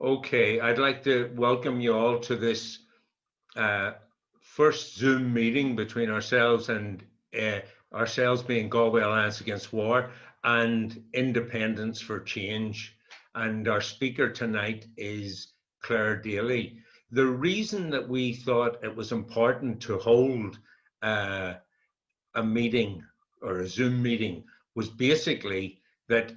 Okay, I'd like to welcome you all to this first Zoom meeting between ourselves and ourselves being Galway Alliance Against War and Independence for Change. And our speaker tonight is Claire Daly. The reason that we thought it was important to hold a meeting or a Zoom meeting was basically that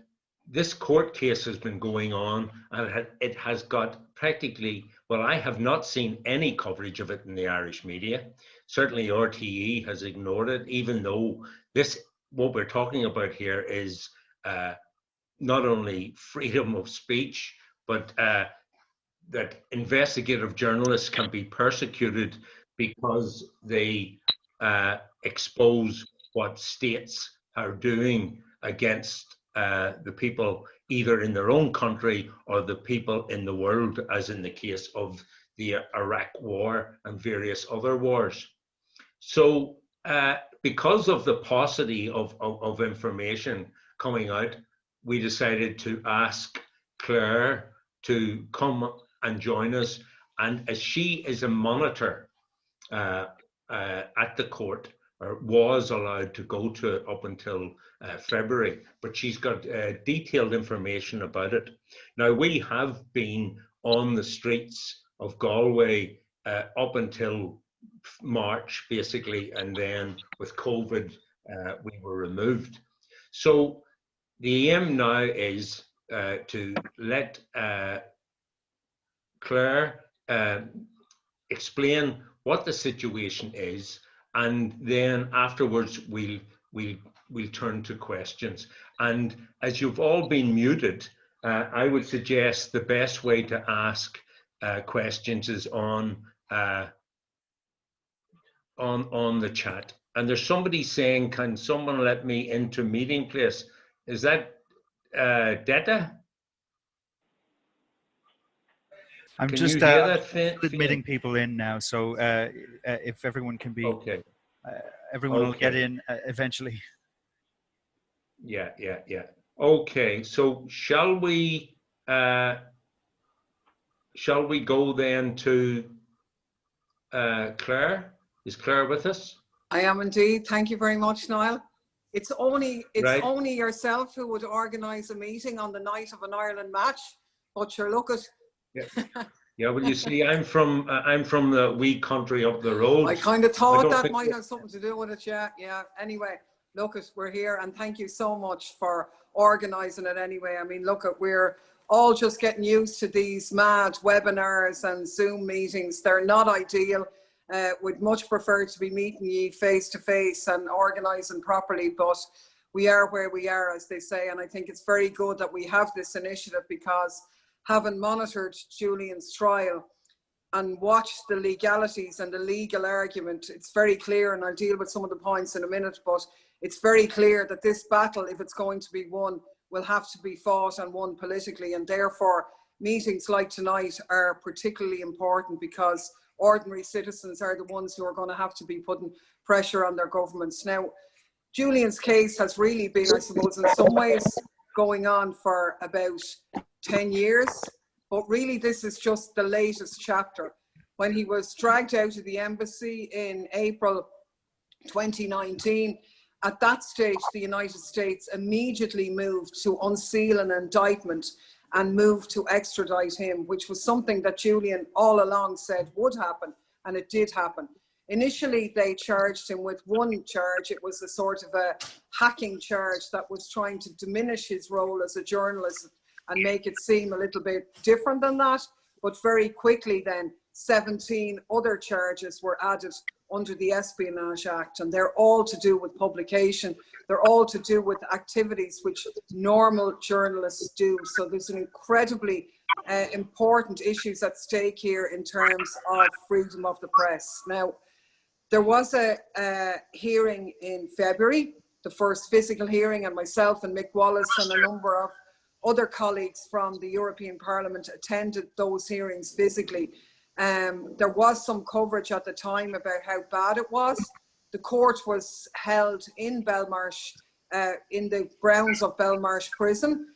this court case has been going on and it has got practically, well, I have not seen any coverage of it in the Irish media. Certainly RTE has ignored it, even though what we're talking about here is not only freedom of speech, but that investigative journalists can be persecuted because they expose what states are doing against the people either in their own country or the people in the world, as in the case of the Iraq War and various other wars. So because of the paucity of information coming out, we decided to ask Claire to come and join us. And as she is a monitor at the court, or was allowed to go to it up until February, but she's got detailed information about it. Now, we have been on the streets of Galway up until March, basically, and then with COVID, we were removed. So the aim now is to let Claire explain what the situation is, and then afterwards we'll turn to questions. And as you've all been muted, I would suggest the best way to ask questions is on the chat. And there's somebody saying, "Can someone let me into meeting place?" Is that Detta? I'm Can just you hear that, admitting people in now, so if everyone can be, okay, everyone will get in eventually. Yeah. Okay, so shall we go then to Claire? Is Claire with us? I am indeed. Thank you very much, Niall. It's only yourself who would organise a meeting on the night of an Ireland match, but sure, look at. Yeah, well, you see, I'm from the wee country up the road. I kind of thought that might have something to do with it. Yeah. Anyway, look, we're here, and thank you so much for organising it. Anyway, I mean, look, we're all just getting used to these mad webinars and Zoom meetings. They're not ideal. We'd much prefer to be meeting you face to face and organising properly, but we are where we are, as they say, and I think it's very good that we have this initiative, because having monitored Julian's trial and watched the legalities and the legal argument, it's very clear, and I'll deal with some of the points in a minute, but it's very clear that this battle, if it's going to be won, will have to be fought and won politically, and therefore meetings like tonight are particularly important, because ordinary citizens are the ones who are going to have to be putting pressure on their governments. Now, Julian's case has really been, I suppose, in some ways going on for about 10 years, but really this is just the latest chapter. When he was dragged out of the embassy in April 2019, at that stage the United States immediately moved to unseal an indictment and moved to extradite him, which was something that Julian all along said would happen, and it did happen. Initially, they charged him with one charge. It was a sort of a hacking charge that was trying to diminish his role as a journalist and make it seem a little bit different than that. But very quickly then, 17 other charges were added under the Espionage Act, and they're all to do with publication. They're all to do with activities which normal journalists do. So there's an incredibly important issues at stake here in terms of freedom of the press. Now, there was a hearing in February, the first physical hearing, and myself and Mick Wallace and a number of other colleagues from the European Parliament attended those hearings physically. There was some coverage at the time about how bad it was. The court was held in Belmarsh, in the grounds of Belmarsh Prison.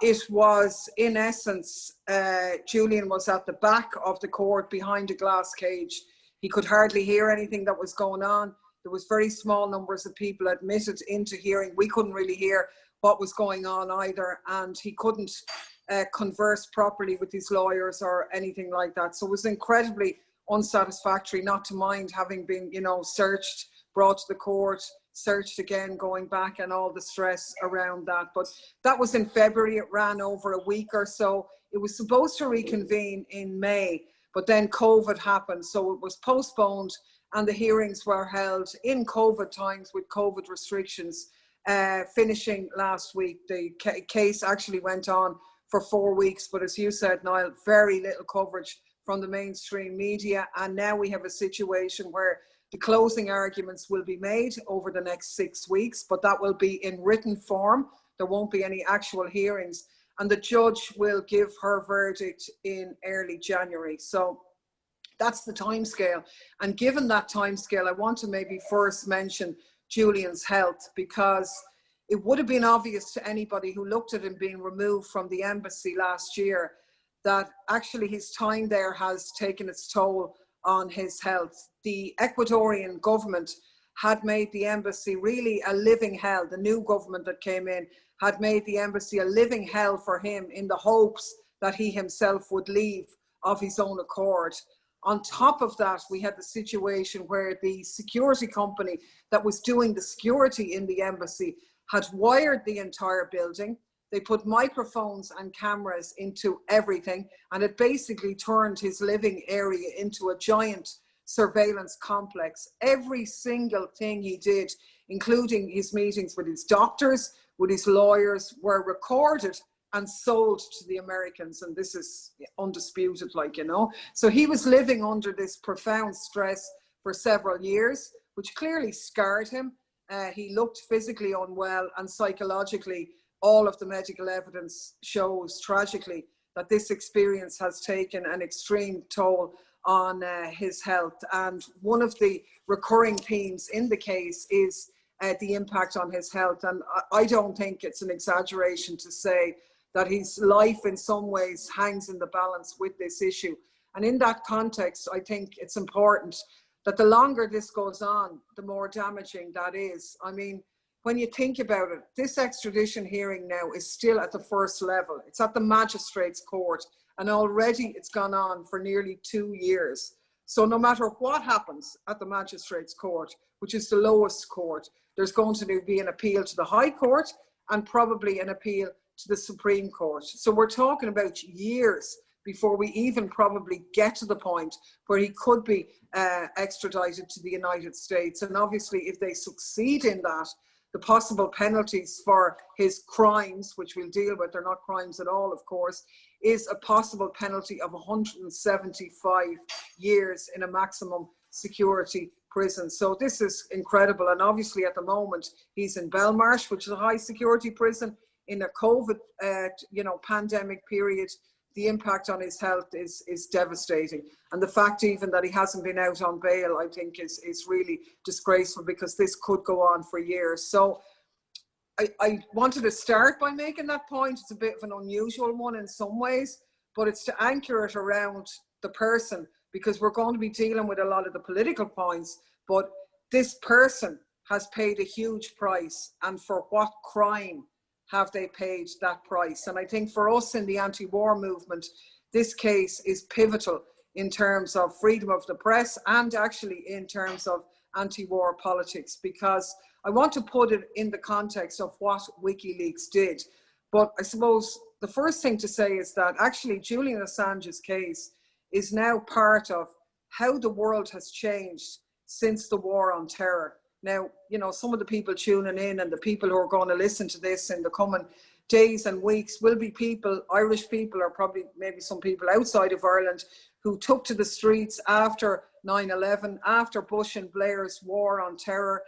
it was, in essence, Julian was at the back of the court behind a glass cage. He could hardly hear anything that was going on. There was very small numbers of people admitted into hearing. We couldn't really hear what was going on either, and he couldn't converse properly with his lawyers or anything like that. So it was incredibly unsatisfactory, not to mind having been, you know, searched, brought to the court, searched again, going back, and all the stress around that. But that was in February. It ran over a week or so. It was supposed to reconvene in May, but then COVID happened, so it was postponed, and the hearings were held in COVID times with COVID restrictions, finishing last week. The case actually went on for 4 weeks, but as you said, Niall, very little coverage from the mainstream media, and now we have a situation where the closing arguments will be made over the next 6 weeks, but that will be in written form. There won't be any actual hearings, and the judge will give her verdict in early January. So that's the timescale. And given that timescale, I want to maybe first mention Julian's health, because it would have been obvious to anybody who looked at him being removed from the embassy last year that actually his time there has taken its toll on his health. The Ecuadorian government had made the embassy really a living hell. The new government that came in had made the embassy a living hell for him, in the hopes that he himself would leave of his own accord. On top of that, we had the situation where the security company that was doing the security in the embassy had wired the entire building. They put microphones and cameras into everything, and it basically turned his living area into a giant surveillance complex. Every single thing he did, including his meetings with his doctors, with his lawyers, were recorded and sold to the Americans. And this is undisputed, like, you know. So he was living under this profound stress for several years, which clearly scarred him. He looked physically unwell, and psychologically, all of the medical evidence shows tragically that this experience has taken an extreme toll on his health. And one of the recurring themes in the case is the impact on his health. And I don't think it's an exaggeration to say that his life in some ways hangs in the balance with this issue. And in that context, I think it's important that the longer this goes on, the more damaging that is. I mean, when you think about it, this extradition hearing now is still at the first level. It's at the magistrate's court, and already it's gone on for nearly 2 years. So no matter what happens at the magistrate's court, which is the lowest court, there's going to be an appeal to the High Court and probably an appeal to the Supreme Court. So we're talking about years before we even probably get to the point where he could be extradited to the United States. And obviously, if they succeed in that, the possible penalties for his crimes, which we'll deal with, they're not crimes at all, of course, is a possible penalty of 175 years in a maximum security prison. So this is incredible. And obviously at the moment, he's in Belmarsh, which is a high security prison, in a COVID pandemic period. The impact on his health is devastating. And the fact even that he hasn't been out on bail, I think is really disgraceful, because this could go on for years. So I wanted to start by making that point. It's a bit of an unusual one in some ways, but it's to anchor it around the person, because we're going to be dealing with a lot of the political points, but this person has paid a huge price. And for what crime have they paid that price? And I think for us in the anti-war movement, this case is pivotal in terms of freedom of the press, and actually in terms of anti-war politics, because I want to put it in the context of what WikiLeaks did. But I suppose the first thing to say is that actually Julian Assange's case is now part of how the world has changed since the war on terror. Now, you know, some of the people tuning in and the people who are going to listen to this in the coming days and weeks will be people, Irish people, or probably maybe some people outside of Ireland, who took to the streets after 9/11, after Bush and Blair's war on terror,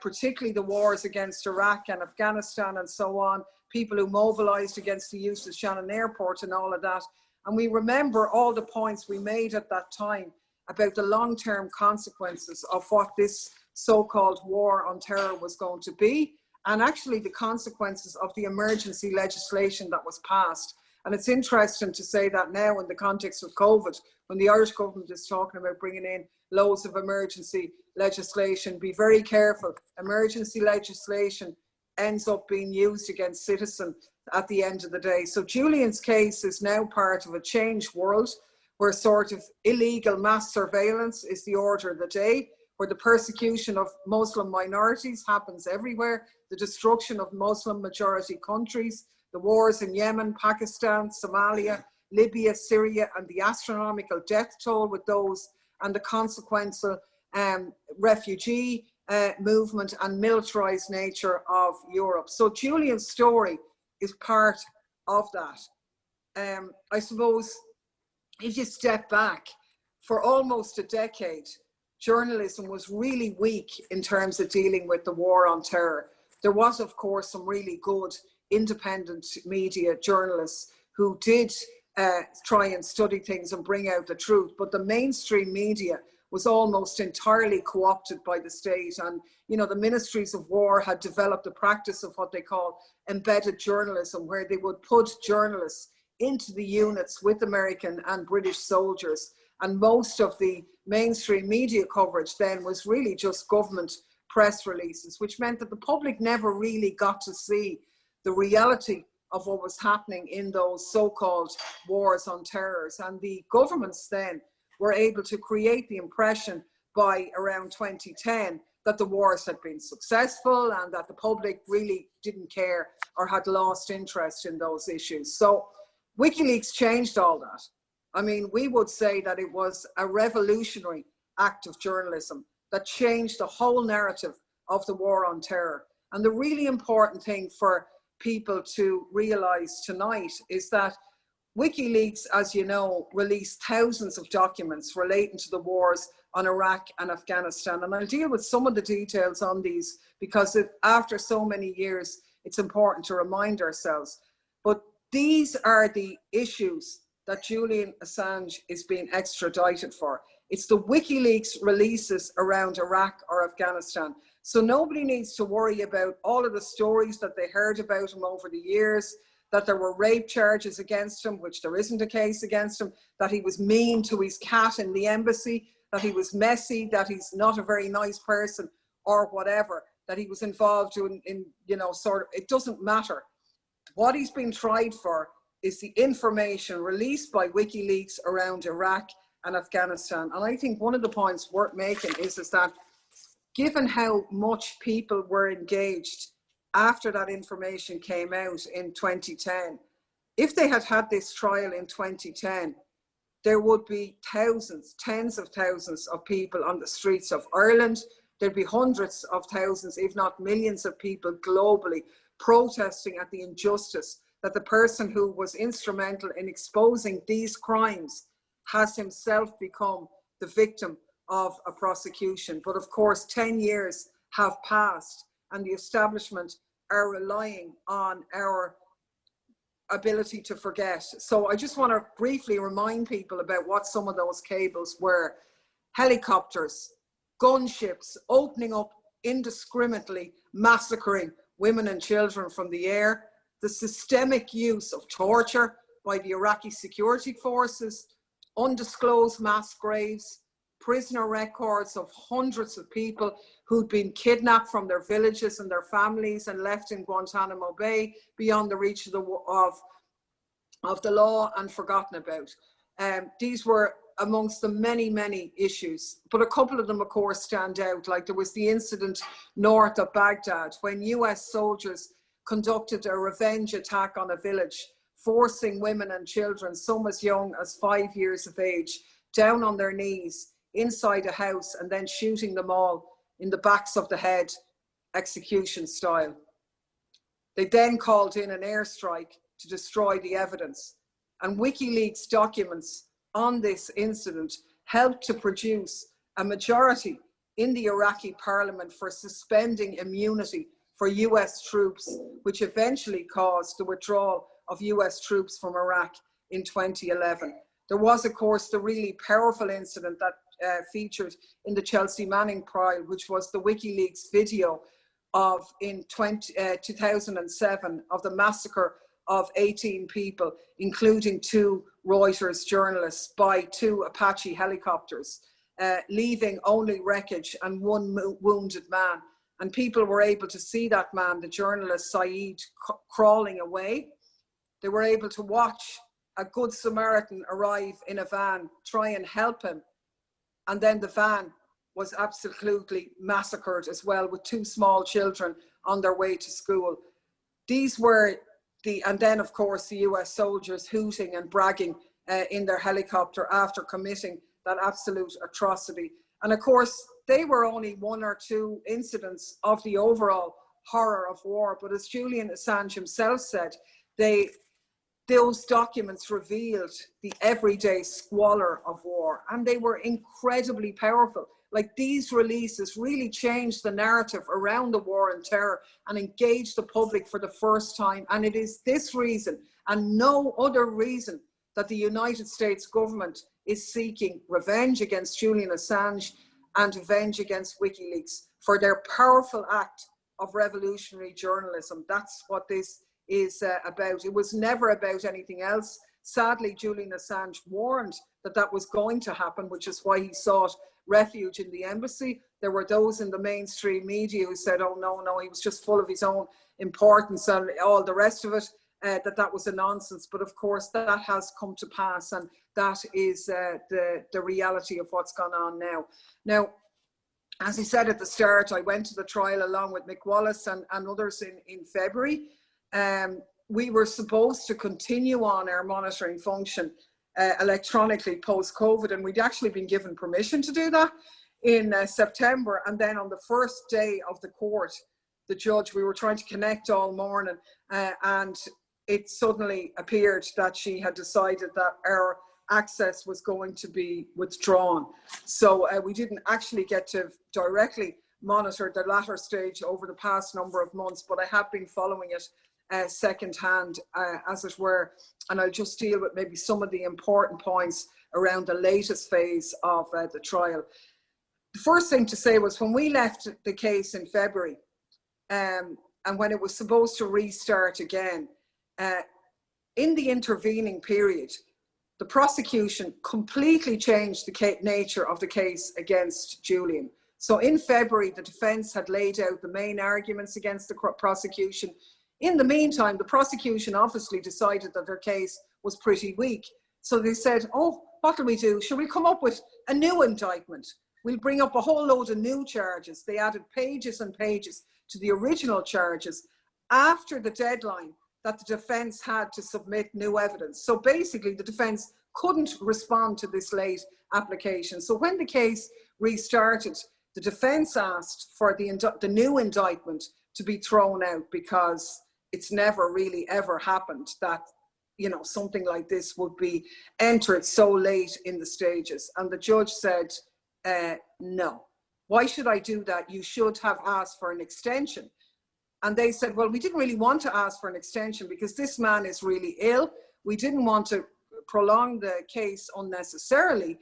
particularly the wars against Iraq and Afghanistan and so on, people who mobilised against the use of Shannon Airport and all of that. And we remember all the points we made at that time about the long-term consequences of what this so-called war on terror was going to be, and actually the consequences of the emergency legislation that was passed. And it's interesting to say that now in the context of COVID, when the Irish government is talking about bringing in loads of emergency legislation, be very careful. Emergency legislation ends up being used against citizens at the end of the day. So Julian's case is now part of a changed world where sort of illegal mass surveillance is the order of the day, where the persecution of Muslim minorities happens everywhere, the destruction of Muslim majority countries, the wars in Yemen, Pakistan, Somalia, Libya, Syria, and the astronomical death toll with those, and the consequential refugee movement and militarized nature of Europe. So Julian's story is part of that. I suppose if you step back, for almost a decade, journalism was really weak in terms of dealing with the war on terror. There was, of course, some really good independent media journalists who did try and study things and bring out the truth, but the mainstream media was almost entirely co-opted by the state. And, you know, the ministries of war had developed a practice of what they call embedded journalism, where they would put journalists into the units with American and British soldiers. And most of the mainstream media coverage then was really just government press releases, which meant that the public never really got to see the reality of what was happening in those so-called wars on terrors. And the governments then were able to create the impression by around 2010 that the wars had been successful and that the public really didn't care or had lost interest in those issues. So WikiLeaks changed all that. I mean, we would say that it was a revolutionary act of journalism that changed the whole narrative of the war on terror. And the really important thing for people to realize tonight is that WikiLeaks, as you know, released thousands of documents relating to the wars on Iraq and Afghanistan. And I'll deal with some of the details on these because after so many years, it's important to remind ourselves. But these are the issues that Julian Assange is being extradited for. It's the WikiLeaks releases around Iraq or Afghanistan. So nobody needs to worry about all of the stories that they heard about him over the years, that there were rape charges against him, which there isn't a case against him, that he was mean to his cat in the embassy, that he was messy, that he's not a very nice person, or whatever, that he was involved in you know, sort of, it doesn't matter. What he's been tried for is the information released by WikiLeaks around Iraq and Afghanistan. And I think one of the points worth making is that given how much people were engaged after that information came out in 2010, if they had had this trial in 2010, there would be thousands, tens of thousands of people on the streets of Ireland. There'd be hundreds of thousands, if not millions of people globally protesting at the injustice that the person who was instrumental in exposing these crimes has himself become the victim of a prosecution. But of course, 10 years have passed and the establishment are relying on our ability to forget. So I just want to briefly remind people about what some of those cables were. Helicopters, gunships opening up indiscriminately, massacring women and children from the air, the systemic use of torture by the Iraqi security forces, undisclosed mass graves, prisoner records of hundreds of people who'd been kidnapped from their villages and their families and left in Guantanamo Bay beyond the reach of the law and forgotten about. These were amongst the many, many issues, but a couple of them, of course, stand out. Like there was the incident north of Baghdad when US soldiers conducted a revenge attack on a village, forcing women and children, some as young as 5 years of age, down on their knees inside a house and then shooting them all in the backs of the head, execution style. They then called in an airstrike to destroy the evidence. And WikiLeaks documents on this incident helped to produce a majority in the Iraqi parliament for suspending immunity for US troops, which eventually caused the withdrawal of US troops from Iraq in 2011. There was, of course, the really powerful incident that featured in the Chelsea Manning trial, which was the WikiLeaks video, in 2007 of the massacre of 18 people, including 2 Reuters journalists, by 2 Apache helicopters, leaving only wreckage and 1 wounded man. And people were able to see that man, the journalist Saeed, crawling away. They were able to watch a good Samaritan arrive in a van, try and help him. And then the van was absolutely massacred as well, with 2 small children on their way to school. These were and then of course the US soldiers hooting and bragging in their helicopter after committing that absolute atrocity. And of course, they were only 1 or 2 incidents of the overall horror of war. But as Julian Assange himself said, those documents revealed the everyday squalor of war, and they were incredibly powerful. Like, these releases really changed the narrative around the war on terror and engaged the public for the first time. And it is this reason and no other reason that the United States government is seeking revenge against Julian Assange and revenge against WikiLeaks for their powerful act of revolutionary journalism. That's what this is about. It was never about anything else. Sadly, Julian Assange warned that that was going to happen, which is why he sought refuge in the embassy. There were those in the mainstream media who said, oh no, he was just full of his own importance and all the rest of it, that was a nonsense. But of course, that has come to pass, and that is the reality of what's gone on now. Now, as I said at the start, I went to the trial along with Mick Wallace and others in February. We were supposed to continue on our monitoring function electronically post-COVID, and we'd actually been given permission to do that in September. And then on the first day of the court, the judge, we were trying to connect all morning, and it suddenly appeared that she had decided that our access was going to be withdrawn. So we didn't actually get to directly monitor the latter stage over the past number of months, but I have been following it secondhand, as it were, and I'll just deal with maybe some of the important points around the latest phase of the trial. The first thing to say was, when we left the case in February, and when it was supposed to restart again, in the intervening period, the prosecution completely changed the nature of the case against Julian. So in February, the defence had laid out the main arguments against the prosecution. In the meantime, the prosecution obviously decided that their case was pretty weak. So they said, oh, what will we do? Should we come up with a new indictment? We'll bring up a whole load of new charges. They added pages and pages to the original charges after the deadline that the defence had to submit new evidence. So basically, the defence couldn't respond to this late application. So when the case restarted, the defence asked for the new indictment to be thrown out, because it's never really ever happened that, you know, something like this would be entered so late in the stages. And the judge said, no. Why should I do that? You should have asked for an extension. And they said, well, we didn't really want to ask for an extension because this man is really ill. We didn't want to prolong the case unnecessarily.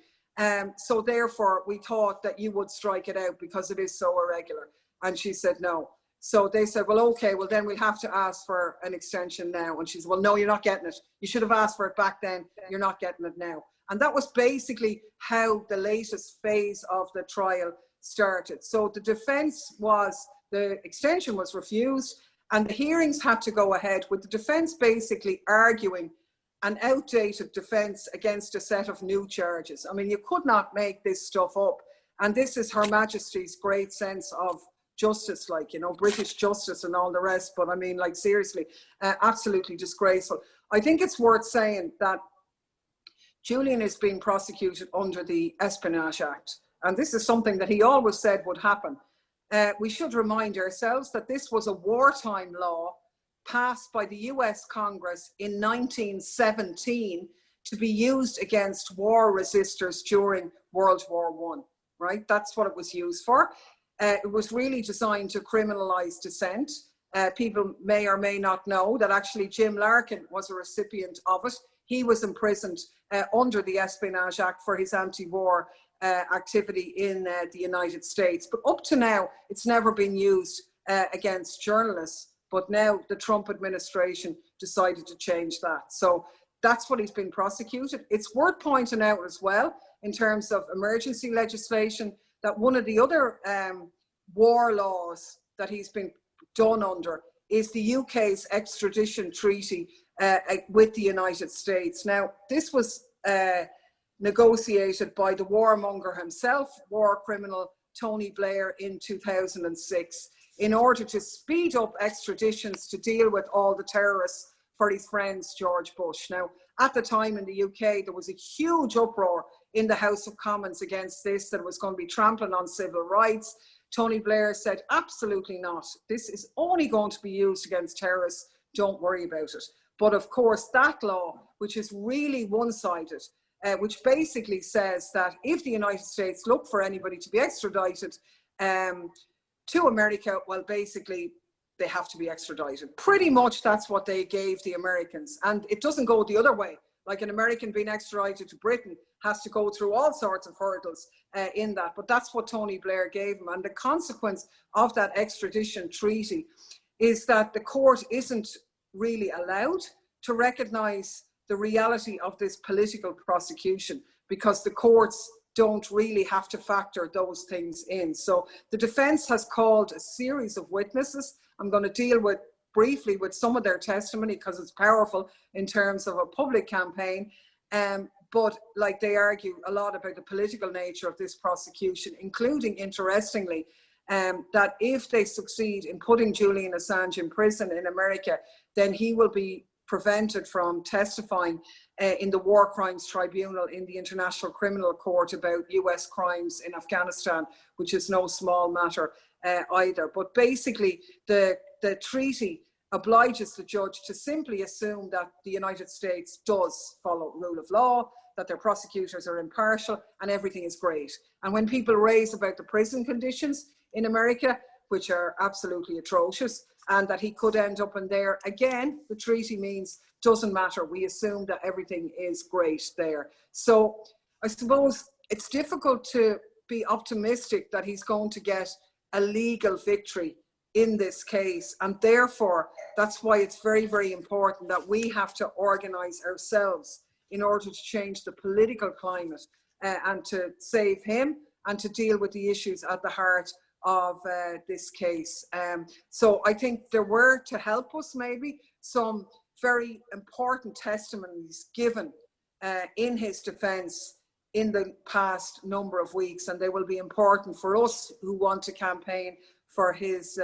So therefore, we thought that you would strike it out because it is so irregular. And she said, no. So they said, well, okay, well, then we'll have to ask for an extension now. And she said, well, no, you're not getting it. You should have asked for it back then. You're not getting it now. And that was basically how the latest phase of the trial started. So the defense was, the extension was refused, and the hearings had to go ahead with the defense basically arguing an outdated defense against a set of new charges. I mean, you could not make this stuff up. And this is Her Majesty's great sense of justice, like, you know, British justice and all the rest. But I mean, like, seriously, absolutely disgraceful. I think it's worth saying that Julian is being prosecuted under the Espionage Act. And this is something that he always said would happen. We should remind ourselves that this was a wartime law passed by the US Congress in 1917 to be used against war resistors during World War I, right? That's what it was used for. It was really designed to criminalize dissent. People may or may not know that actually Jim Larkin was a recipient of it. He was imprisoned under the Espionage Act for his anti-war activity in the United States. But up to now, it's never been used against journalists. But now the Trump administration decided to change that. So that's what he's been prosecuted. It's worth pointing out as well, in terms of emergency legislation, that one of the other war laws that he's been done under is the UK's extradition treaty with the United States. Now, this was negotiated by the warmonger himself, war criminal Tony Blair, in 2006, in order to speed up extraditions to deal with all the terrorists for his friends George Bush. Now, at the time in the UK, there was a huge uproar in the House of Commons against this, that it was going to be trampling on civil rights. Tony Blair said, absolutely not. This is only going to be used against terrorists. Don't worry about it. But of course, that law, which is really one-sided, which basically says that if the United States look for anybody to be extradited to America, well, basically, they have to be extradited. Pretty much that's what they gave the Americans. And it doesn't go the other way. Like an American being extradited to Britain has to go through all sorts of hurdles in that. But that's what Tony Blair gave him. And the consequence of that extradition treaty is that the court isn't really allowed to recognize the reality of this political prosecution, because the courts don't really have to factor those things in. So the defense has called a series of witnesses. I'm going to deal with briefly with some of their testimony because it's powerful in terms of a public campaign. But like, they argue a lot about the political nature of this prosecution, including, interestingly, that if they succeed in putting Julian Assange in prison in America, then he will be prevented from testifying in the War Crimes Tribunal in the International Criminal Court about US crimes in Afghanistan, which is no small matter either. But basically, the treaty obliges the judge to simply assume that the United States does follow rule of law, that their prosecutors are impartial, and everything is great. And when people raise about the prison conditions in America, which are absolutely atrocious, and that he could end up in there, again, the treaty means doesn't matter. We assume that everything is great there. So I suppose it's difficult to be optimistic that he's going to get a legal victory in this case. And therefore, that's why it's very, very important that we have to organize ourselves in order to change the political climate and to save him and to deal with the issues at the heart of this case. So I think there were, to help us maybe, some very important testimonies given in his defense in the past number of weeks, and they will be important for us who want to campaign for his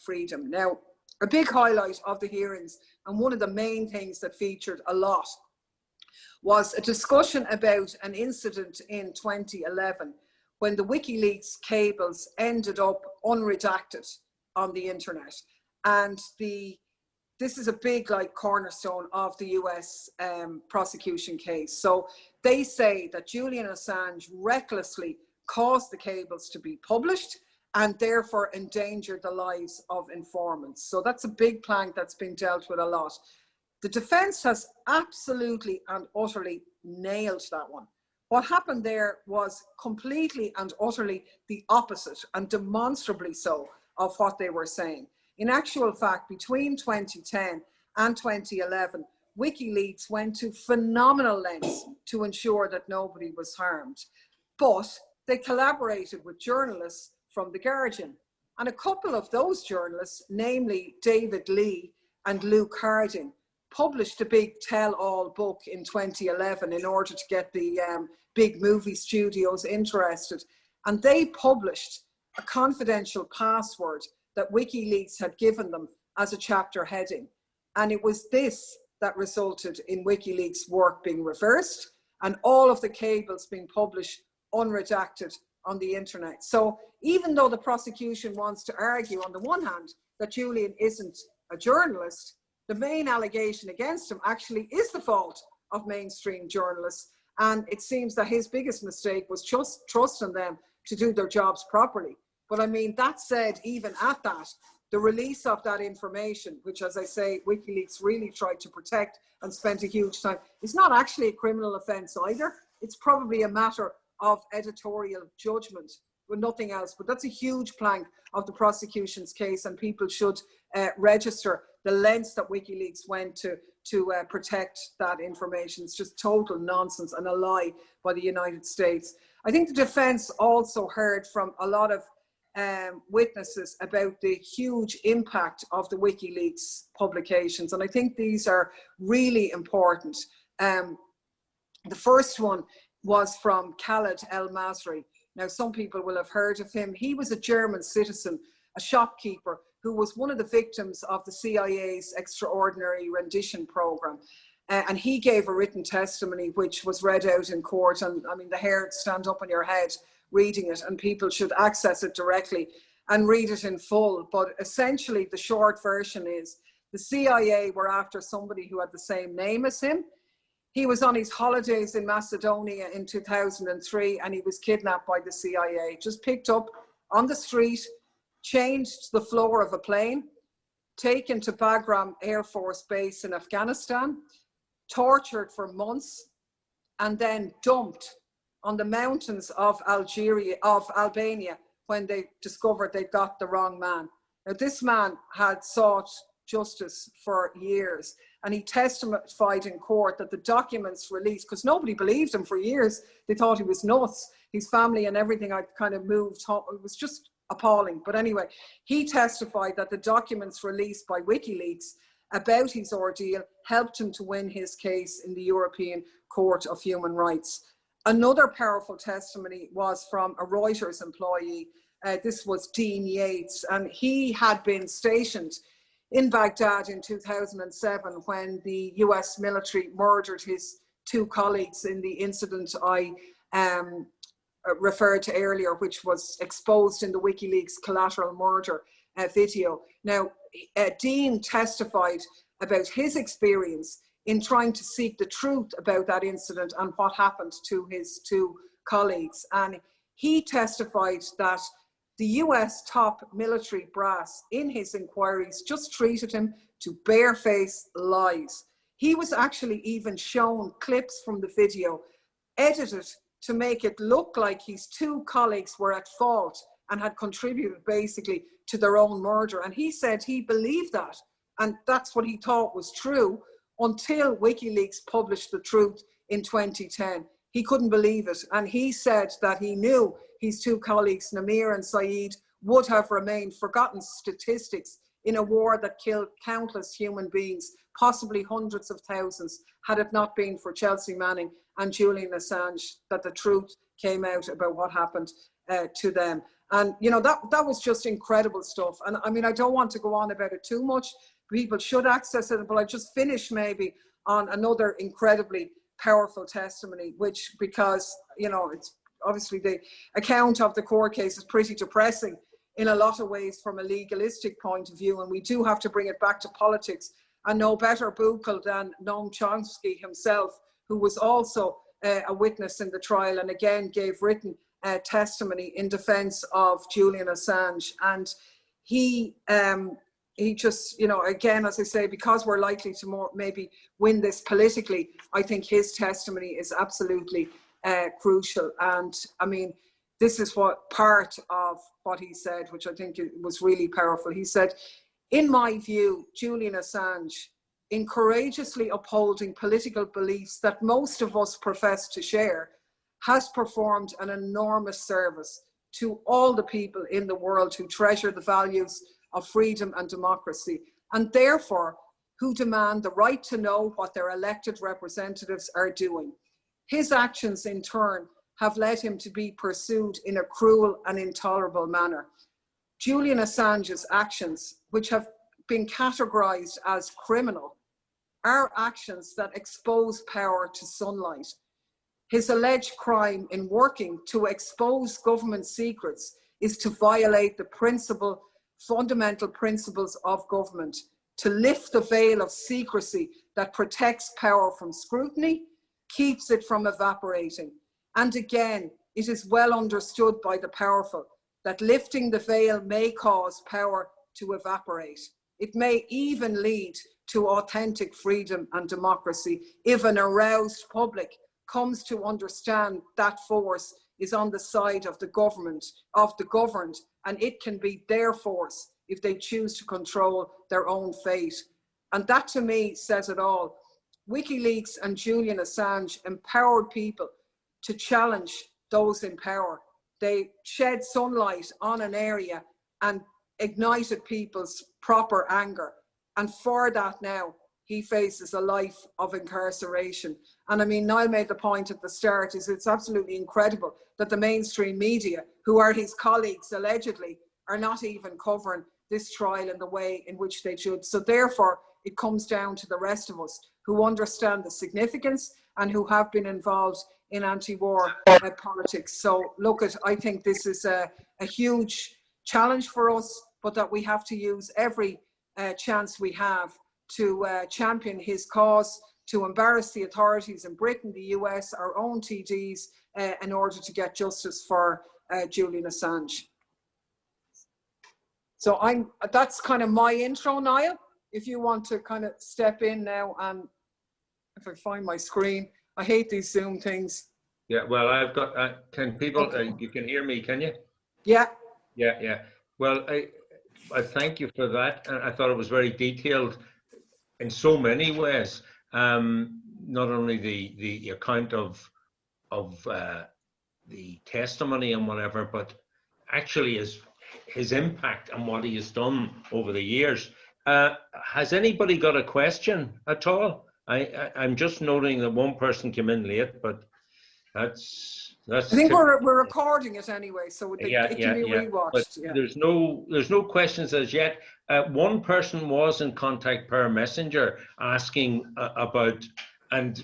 freedom. Now, a big highlight of the hearings, and one of the main things that featured a lot, was a discussion about an incident in 2011 when the WikiLeaks cables ended up unredacted on the internet. And this is a big cornerstone of the US prosecution case. So they say that Julian Assange recklessly caused the cables to be published and therefore endangered the lives of informants. So that's a big plank that's been dealt with a lot. The defense has absolutely and utterly nailed that one. What happened there was completely and utterly the opposite, and demonstrably so, of what they were saying. In actual fact, between 2010 and 2011, WikiLeaks went to phenomenal lengths to ensure that nobody was harmed. But they collaborated with journalists from The Guardian. And a couple of those journalists, namely David Lee and Luke Harding, published a big tell-all book in 2011 in order to get the big movie studios interested. And they published a confidential password that WikiLeaks had given them as a chapter heading. And it was this that resulted in WikiLeaks' work being reversed and all of the cables being published unredacted on the internet. So even though the prosecution wants to argue on the one hand that Julian isn't a journalist, the main allegation against him actually is the fault of mainstream journalists. And it seems that his biggest mistake was just trusting them to do their jobs properly. But I mean, that said, even at that, the release of that information, which, as I say, WikiLeaks really tried to protect and spent a huge time, is not actually a criminal offence either. It's probably a matter of editorial judgment with nothing else. But that's a huge plank of the prosecution's case, and people should register the lengths that WikiLeaks went to protect that information. It's just total nonsense and a lie by the United States. I think the defense also heard from a lot of witnesses about the huge impact of the WikiLeaks publications, and I think these are really important. The first one was from Khaled El-Masri. Now, some people will have heard of him. He was a German citizen, a shopkeeper, who was one of the victims of the CIA's extraordinary rendition program. And he gave a written testimony which was read out in court. And I mean, the hair stand up on your head reading it, and people should access it directly and read it in full. But essentially, the short version is the CIA were after somebody who had the same name as him. He was on his holidays in Macedonia in 2003, and he was kidnapped by the CIA, just picked up on the street, changed the floor of a plane, taken to Bagram Air Force Base in Afghanistan, tortured for months, and then dumped on the mountains of Albania when they discovered they got the wrong man. Now, this man had sought justice for years, and he testified in court that the documents released, because nobody believed him for years, they thought he was nuts. His family and everything had kind of moved home. It was just appalling. But anyway, he testified that the documents released by WikiLeaks about his ordeal helped him to win his case in the European Court of Human Rights. Another powerful testimony was from a Reuters employee. This was Dean Yates, and he had been stationed in Baghdad in 2007 when the US military murdered his two colleagues in the incident I referred to earlier, which was exposed in the WikiLeaks collateral murder video. Now, Dean testified about his experience in trying to seek the truth about that incident and what happened to his two colleagues. And he testified that the US top military brass in his inquiries just treated him to barefaced lies. He was actually even shown clips from the video, edited to make it look like his two colleagues were at fault and had contributed basically to their own murder. And he said he believed that, and that's what he thought was true until WikiLeaks published the truth in 2010. He couldn't believe it. And he said that he knew his two colleagues, Namir and Saeed, would have remained forgotten statistics in a war that killed countless human beings, possibly hundreds of thousands, had it not been for Chelsea Manning and Julian Assange, that the truth came out about what happened to them. And, you know, that was just incredible stuff. And I mean, I don't want to go on about it too much. People should access it, but I just finish maybe on another incredibly powerful testimony, which, because, you know, it's obviously the account of the court case is pretty depressing in a lot of ways from a legalistic point of view, and we do have to bring it back to politics. And no better buccal than Noam Chomsky himself, who was also a witness in the trial and again gave written testimony in defense of Julian Assange. And he just, you know, again, as I say, because we're likely to maybe win this politically, I think his testimony is absolutely crucial. And I mean, this is what part of what he said, which I think was really powerful. He said, "In my view, Julian Assange, in courageously upholding political beliefs that most of us profess to share, has performed an enormous service to all the people in the world who treasure the values of freedom and democracy, and therefore who demand the right to know what their elected representatives are doing. His actions, in turn, have led him to be pursued in a cruel and intolerable manner. Julian Assange's actions, which have been categorized as criminal, are actions that expose power to sunlight. His alleged crime in working to expose government secrets is to violate the fundamental principles of government, to lift the veil of secrecy that protects power from scrutiny, keeps it from evaporating. And again, it is well understood by the powerful that lifting the veil may cause power to evaporate. It may even lead to authentic freedom and democracy if an aroused public comes to understand that force is on the side of the government, of the governed, and it can be their force if they choose to control their own fate. And that to me says it all. WikiLeaks and Julian Assange empowered people to challenge those in power. They shed sunlight on an area and ignited people's proper anger. And for that now, he faces a life of incarceration. And I mean, Niall made the point at the start, is it's absolutely incredible that the mainstream media, who are his colleagues allegedly, are not even covering this trial in the way in which they should. So therefore, it comes down to the rest of us who understand the significance and who have been involved in anti-war politics. So look, I think this is a huge challenge for us, but that we have to use every chance we have to champion his cause, to embarrass the authorities in Britain, the US, our own TDs, in order to get justice for Julian Assange. So that's kind of my intro, Niall. If you want to kind of step in now, and if I find my screen, I hate these Zoom things. Yeah, well, I've got, can people, Okay. you can hear me, can you? Yeah. Yeah. Well, I thank you for that. And I thought it was very detailed in so many ways. Not only the account of the testimony and whatever, but actually his impact and what he has done over the years. Has anybody got a question at all? I'm just noting that one person came in late, but that's. I think we're recording it anyway, so it can be rewatched. But yeah. There's no questions as yet. One person was in contact per messenger asking about, and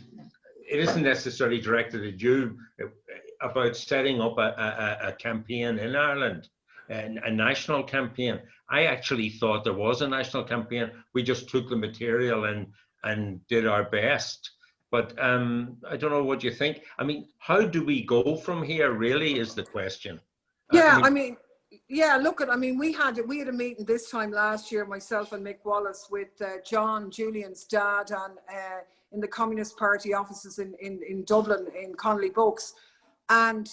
it isn't necessarily directed at you, about setting up a campaign in Ireland, a national campaign. I actually thought there was a national campaign. We just took the material and did our best. But I don't know what you think. I mean, how do we go from here, really, is the question. Yeah, I mean, we had a meeting this time last year, myself and Mick Wallace, with John, Julian's dad, and in the Communist Party offices in Dublin, in Connolly Books. And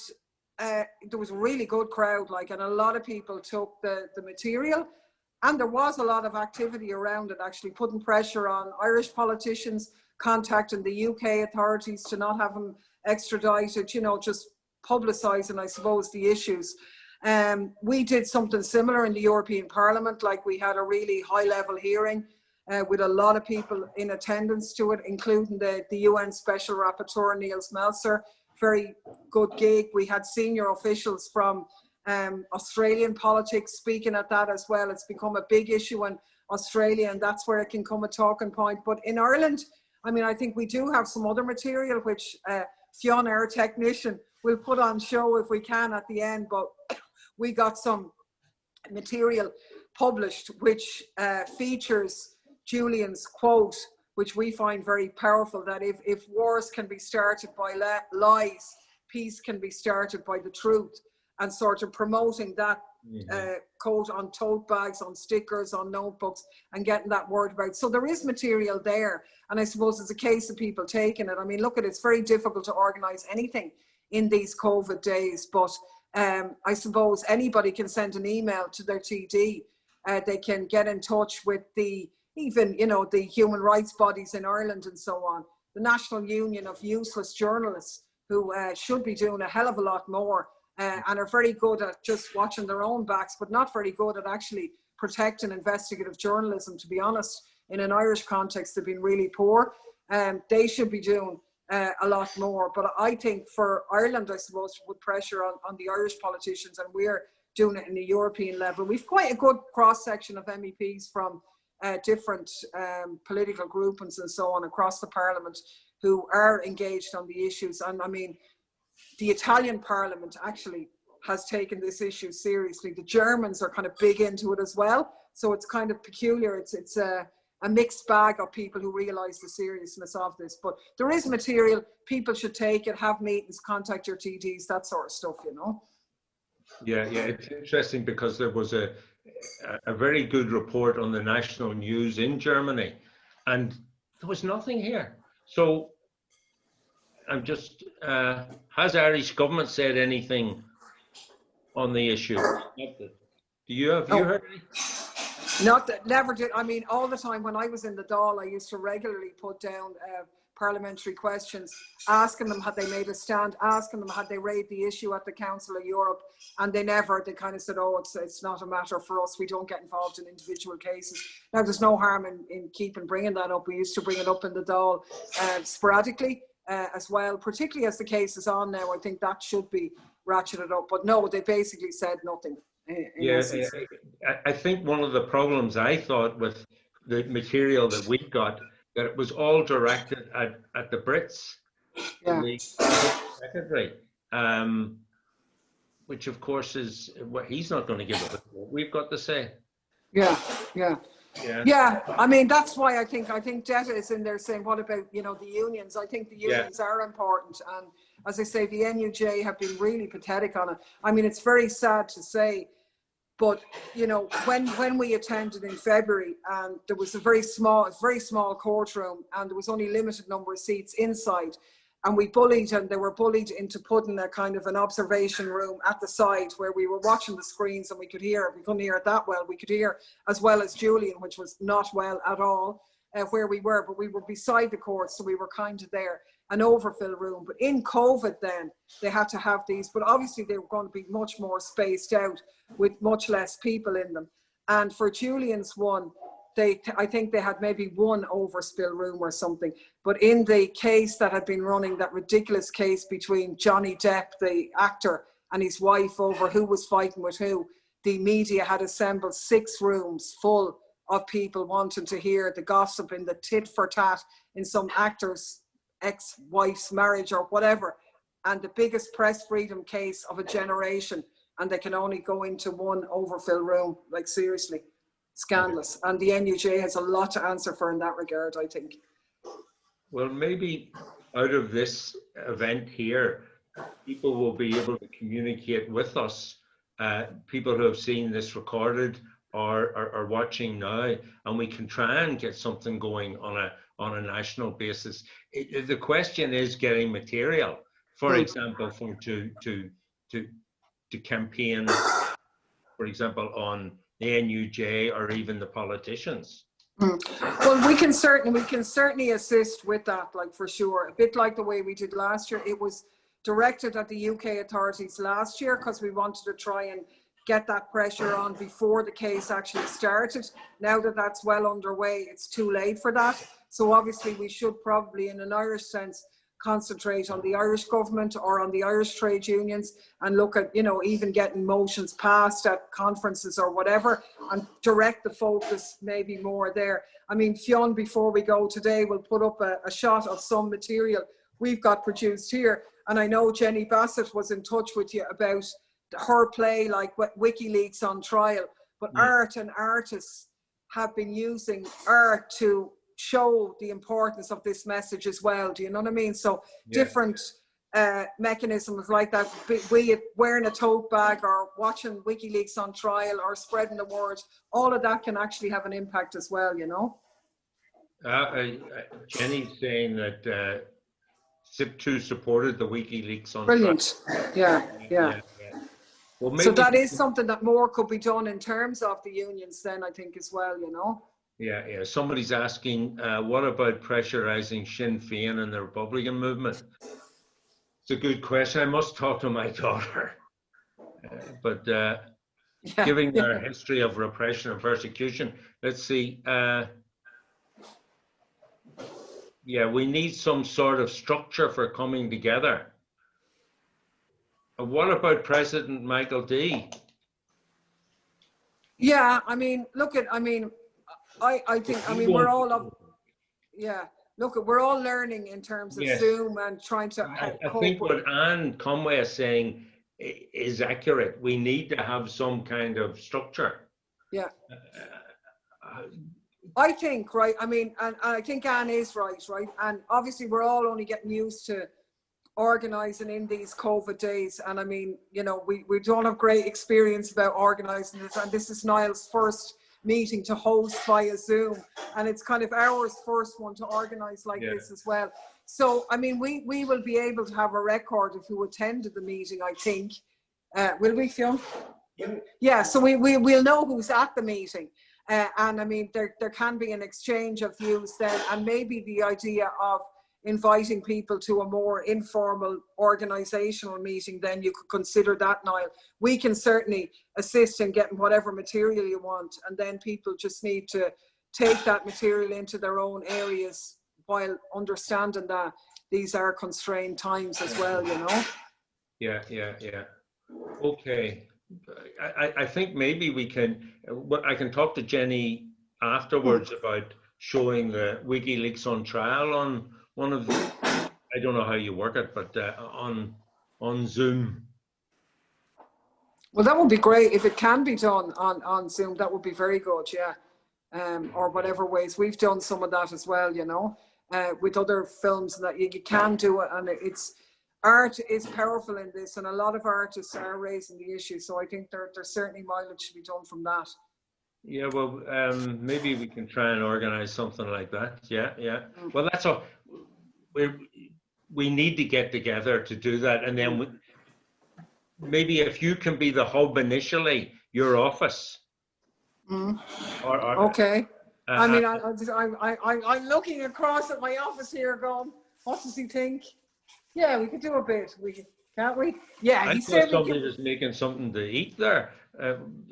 there was a really good crowd, and a lot of people took the material. And there was a lot of activity around it, actually putting pressure on Irish politicians, contacting the UK authorities to not have him extradited, just publicising, I suppose, the issues. We did something similar in the European Parliament, we had a really high-level hearing with a lot of people in attendance to it, including the UN Special Rapporteur, Niels Melzer. Very good gig. We had senior officials from Australian politics speaking at that as well. It's become a big issue in Australia, and that's where it can come a talking point. But in Ireland, I mean, I think we do have some other material which Fionn, our technician, will put on show if we can at the end. But we got some material published which features Julian's quote, which we find very powerful, that if wars can be started by lies, peace can be started by the truth, and sort of promoting that quote on tote bags, on stickers, on notebooks, and getting that word about. So there is material there, and I suppose it's a case of people taking it. I mean, look, it's very difficult to organise anything in these COVID days, but I suppose anybody can send an email to their TD. They can get in touch with the human rights bodies in Ireland and so on. The National Union of Useless Journalists, who should be doing a hell of a lot more and are very good at just watching their own backs, but not very good at actually protecting investigative journalism, to be honest. In an Irish context, they've been really poor. They should be doing a lot more. But I think for Ireland, I suppose, to put pressure on the Irish politicians, and we're doing it in the European level. We've quite a good cross-section of MEPs from different political groupings and so on across the Parliament who are engaged on the issues. And I mean, the Italian Parliament actually has taken this issue seriously. The Germans are kind of big into it as well. So it's kind of peculiar. It's a mixed bag of people who realise the seriousness of this. But there is material. People should take it, have meetings, contact your TDs, that sort of stuff, Yeah, it's interesting because there was a very good report on the national news in Germany, and there was nothing here. So, I'm just, has Irish government said anything on the issue? Have you heard any? Not that, never did. I mean, all the time when I was in the Dáil, I used to regularly put down parliamentary questions, asking them had they made a stand, asking them had they raised the issue at the Council of Europe, and they kind of said, oh, it's not a matter for us, we don't get involved in individual cases. Now, there's no harm in bringing that up. We used to bring it up in the Dáil sporadically as well, particularly as the case is on now. I think that should be ratcheted up, but no, they basically said nothing. Yeah, I think one of the problems I thought with the material that we got, that it was all directed at the Brits, the Secretary, which of course is what he's not going to give it. We've got to say. Yeah. I mean, that's why I think Detta is in there saying, what about, the unions? I think the unions are important, and as I say, the NUJ have been really pathetic on it. I mean, it's very sad to say, but when we attended in February, and there was a very small courtroom, and there was only a limited number of seats inside, and they were bullied into putting a kind of an observation room at the side where we were watching the screens, and we couldn't hear it that well. We could hear as well as Julian, which was not well at all where we were, but we were beside the court, so we were kind of there, an overfill room. But in COVID then, they had to have these, but obviously they were going to be much more spaced out with much less people in them. And for Julian's one, I think they had maybe one overspill room or something. But in the case that had been running, that ridiculous case between Johnny Depp, the actor, and his wife over who was fighting with who, the media had assembled 6 rooms full of people wanting to hear the gossip and the tit for tat in some actor's ex-wife's marriage or whatever. And the biggest press freedom case of a generation, and they can only go into one overfill room. Like, seriously, scandalous. And the NUJ has a lot to answer for in that regard, I think. Well, maybe out of this event here, people will be able to communicate with us, people who have seen this recorded or are watching now, and we can try and get something going on a national basis. The question is getting material, for example, to campaign, for example, on the NUJ or even the politicians. Well, we can certainly assist with that, like, for sure. A bit like the way we did last year. It was directed at the UK authorities last year because we wanted to try and get that pressure on before the case actually started. Now that that's well underway, it's too late for that. So obviously we should probably, in an Irish sense, concentrate on the Irish government or on the Irish trade unions and look at, even getting motions passed at conferences or whatever, and direct the focus maybe more there. I mean, Fionn, before we go today, we'll put up a shot of some material we've got produced here. And I know Jenny Bassett was in touch with you about her play, like WikiLeaks on trial, but art and artists have been using art to show the importance of this message as well. Do you know what I mean? So different mechanisms like that, be it wearing a tote bag or watching WikiLeaks on trial or spreading the word, all of that can actually have an impact as well, Jenny's saying that SIP2 supported the WikiLeaks on brilliant trial. Yeah. Well, maybe, so that is something that more could be done in terms of the unions then, I think, as well, Yeah. Somebody's asking, what about pressurizing Sinn Féin and the Republican movement? It's a good question. I must talk to my daughter. Given our history of repression and persecution, let's see. We need some sort of structure for coming together. What about President Michael D? Yeah, I mean, I think, we're all up. Yeah, we're all learning in terms of Zoom and trying to. I think what Anne Conway is saying is accurate. We need to have some kind of structure. Yeah. I think, right, and I think Anne is right? And obviously we're all only getting used to organising in these COVID days. And we don't have great experience about organising this. And this is Niall's first meeting to host via Zoom. And it's kind of our first one to organise like this as well. So, I mean, we will be able to have a record of who attended the meeting, I think. Will we, Fionn? Yeah, so we'll know who's at the meeting. And I mean, there can be an exchange of views then, and maybe the idea of inviting people to a more informal organisational meeting, then you could consider that, Niall. We can certainly assist in getting whatever material you want, and then people just need to take that material into their own areas while understanding that these are constrained times as well, you know? Yeah. Okay. I think maybe we can, I can talk to Jenny afterwards about showing the WikiLeaks on trial on one of the, I don't know how you work it, but on Zoom. Well, that would be great if it can be done on Zoom. That would be very good, yeah. Or whatever ways. We've done some of that as well, you know, with other films, and that you can do it. And it's, art is powerful in this, and a lot of artists are raising the issue. So I think there's certainly mileage to be done from that. Yeah, well, maybe we can try and organize something like that. Yeah. Well, that's all. We need to get together to do that, and then maybe if you can be the hub initially, your office. Okay. I mean, I'm looking across at my office here, going, what does he think? Yeah, we could do a bit. Can't we? Yeah, I he thought said somebody was making something to eat there.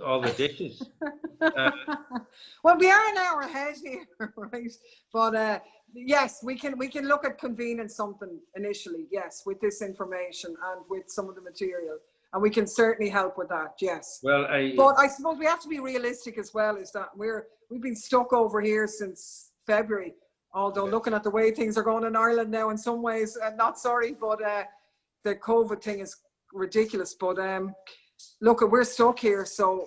All the dishes. Well, we are an hour ahead here, right? But yes, we can look at convening something initially. Yes, with this information and with some of the material, and we can certainly help with that. Yes. Well, but I suppose we have to be realistic as well. Is that we've been stuck over here since February. Although looking at the way things are going in Ireland now, in some ways, not sorry, but the COVID thing is ridiculous. But look, we're stuck here, so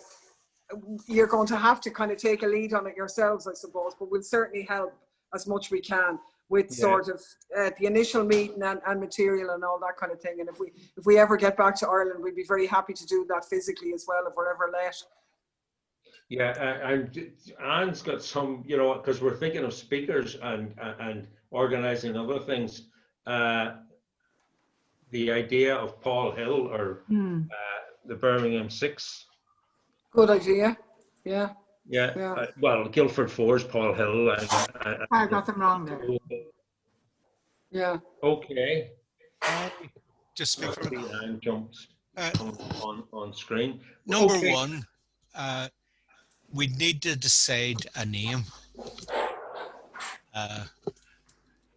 you're going to have to kind of take a lead on it yourselves, I suppose. But we'll certainly help as much we can with sort of the initial meeting and material and all that kind of thing. And if we ever get back to Ireland, we'd be very happy to do that physically as well if we're ever let. Yeah, and Anne's got some, you know, because we're thinking of speakers and organising other things. The idea of Paul Hill or the Birmingham Six. Good idea. Yeah. Well, Guildford Four's Paul Hill. I got them wrong there. Yeah. Okay. Just speak for Anne jumped on screen. Number one. We need to decide a name.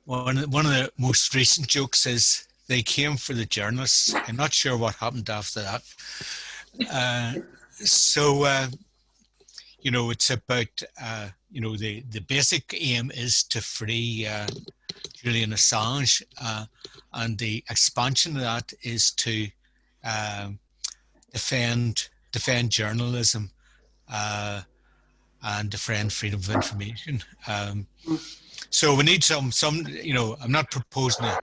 One of the most recent jokes is they came for the journalists. I'm not sure what happened after that. You know, it's about, you know, the basic aim is to free Julian Assange, and the expansion of that is to defend journalism. And defend freedom of information. So we need some, you know, I'm not proposing a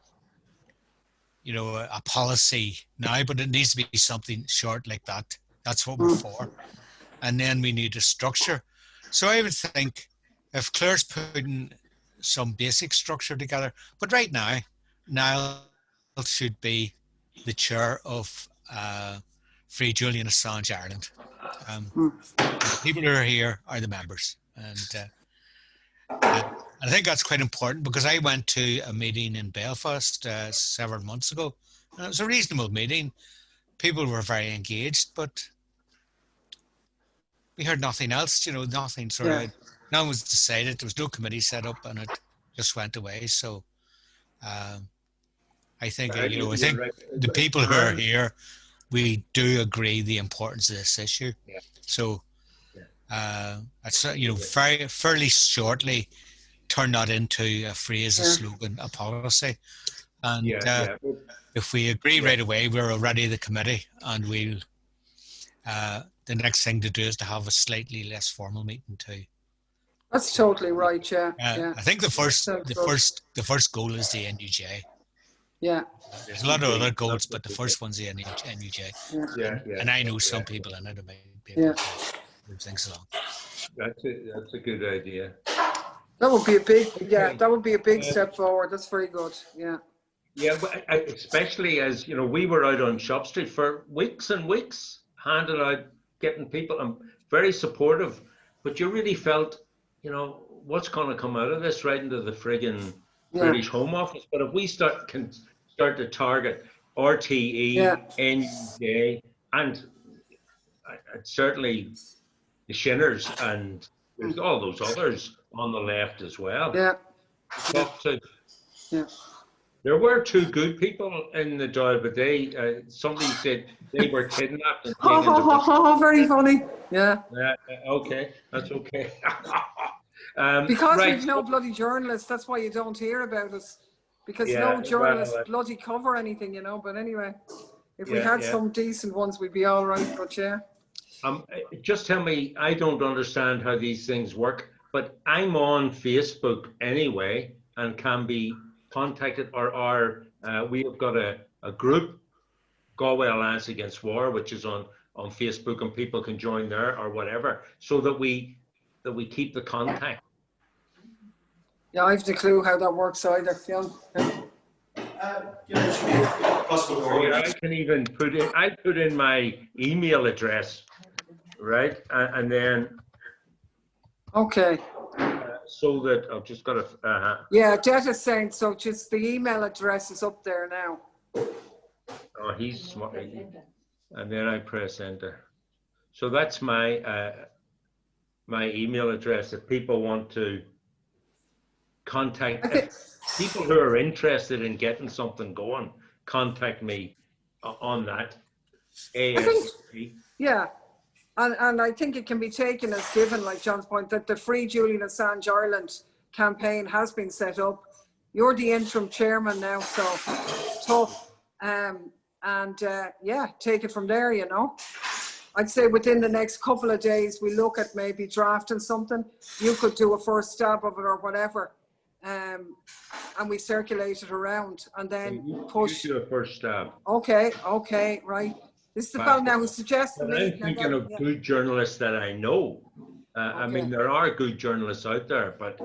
policy now, but it needs to be something short like that. That's what we're for. And then we need a structure. So I would think if Claire's putting some basic structure together, but right now, Niall should be the chair of Free Julian Assange Ireland. The people who are here are the members, and I think that's quite important because I went to a meeting in Belfast several months ago, and it was a reasonable meeting. People were very engaged, but we heard nothing else. You know, nothing None was decided. There was no committee set up, and it just went away. So, I think I think the people who are here, we do agree the importance of this issue. Yeah. So, it's fairly shortly turn that into a phrase, a slogan, a policy, and if we agree right away, we're already the committee, and we'll. The next thing to do is to have a slightly less formal meeting too. That's totally right. Yeah. I think the first goal is the NUJ. Yeah. There's a lot of other goals, but the first one's the NUJ. Yeah. And I know some people in it who might be able to move things along. That's a good idea. That would be a big, yeah, Okay. that would be a big step forward. That's very good. Yeah. Yeah, but especially as, you know, we were out on Shop Street for weeks and weeks, handing out, getting people, very supportive, but you really felt, you know, what's going to come out of this right into the friggin' Yeah. British Home Office. But if we can start to target RTE, Yeah. NUJ, and certainly the Shinners, and there's all those others on the left as well. Yeah. Talk to. Yeah. There were two good people in the Dáil, but they, somebody said they were kidnapped and taken to. Very funny. Yeah. Okay, that's okay. Because right. we've no bloody journalists, that's why you don't hear about us. Because Yeah, no journalists well, bloody cover anything, you know. But anyway, if we Yeah, had yeah. some decent ones, we'd be all right. But yeah. Just tell me, I don't understand how these things work, but I'm on Facebook anyway and can be contacted, or we have got a group, Galway Alliance Against War, which is on Facebook, and people can join there or whatever, so that we keep the contact. Yeah, I've no clue how that works either. Yeah. I can even put in my email address, right, and then Okay. so that I've just got to. Yeah, Jet is saying so. Just the email address is up there now. Oh, he's smart. And then I press enter. So that's my my email address. If people want to contact people who are interested in getting something going, contact me on that. Yeah, and I think it can be taken as given, like John's point, that the Free Julian Assange Ireland campaign has been set up. You're the interim chairman now, so tough. Yeah, take it from there, you know. I'd say within the next couple of days, we look at maybe drafting something. You could do a first stab of it or whatever. And we circulate it around and then push. You do a first stab. Okay, right. This is the fellow now who suggests to me. I'm thinking of good journalists that I know. I mean, there are good journalists out there, but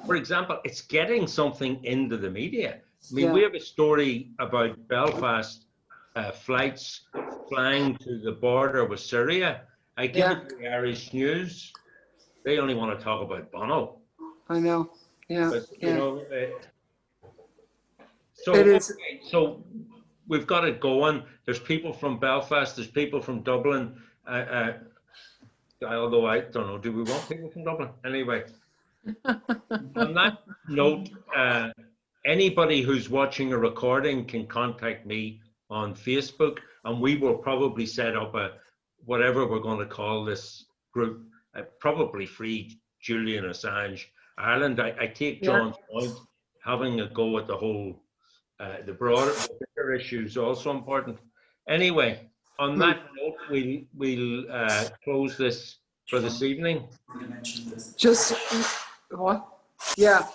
for example, it's getting something into the media. I mean, we have a story about Belfast flights flying to the border with Syria. I give it to the Irish News. They only want to talk about Bono. I know. Yeah. But, you know, so it is. Okay, so we've got it going. There's people from Belfast. There's people from Dublin. Although I don't know, do we want people from Dublin? Anyway, on that note, anybody who's watching a recording can contact me on Facebook, and we will probably set up whatever we're going to call this group, probably Free Julian Assange Ireland. I take John's point, having a go at the whole, the bigger issues also important. Anyway, on that note, we'll close this for this evening. Just what? Yeah.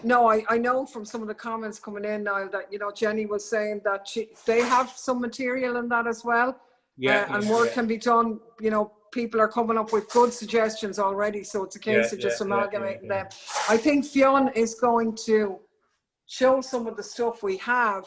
No, I know from some of the comments coming in now that, you know, Jenny was saying that they have some material in that as well. And work can be done. You know, people are coming up with good suggestions already, so it's a case of just amalgamating them. I think Fionn is going to show some of the stuff we have.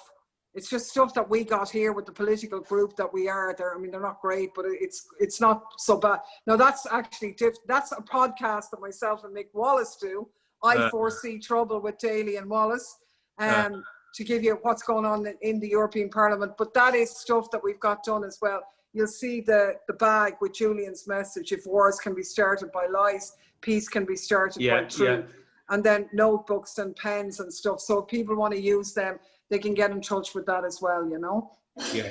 It's just stuff that we got here with the political group that we are there. I mean, they're not great, but it's not so bad. No, that's actually that's a podcast that myself and Mick Wallace do. I foresee trouble with Daly and Wallace, to give you what's going on in the European Parliament. But that is stuff that we've got done as well. You'll see the bag with Julian's message: if wars can be started by lies, peace can be started by truth. And then notebooks and pens and stuff. So if people want to use them, they can get in touch with that as well, you know? Yeah.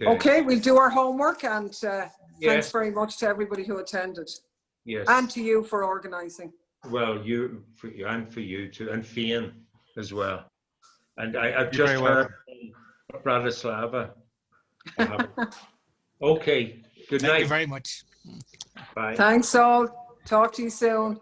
Okay, we'll do our homework, and thanks very much to everybody who attended. Yes. And to you for organising. Well, and for you too, and Fionn as well. And I've just heard from Bratislava. Okay, good night. Thank you very much. Bye. Thanks all. Talk to you soon.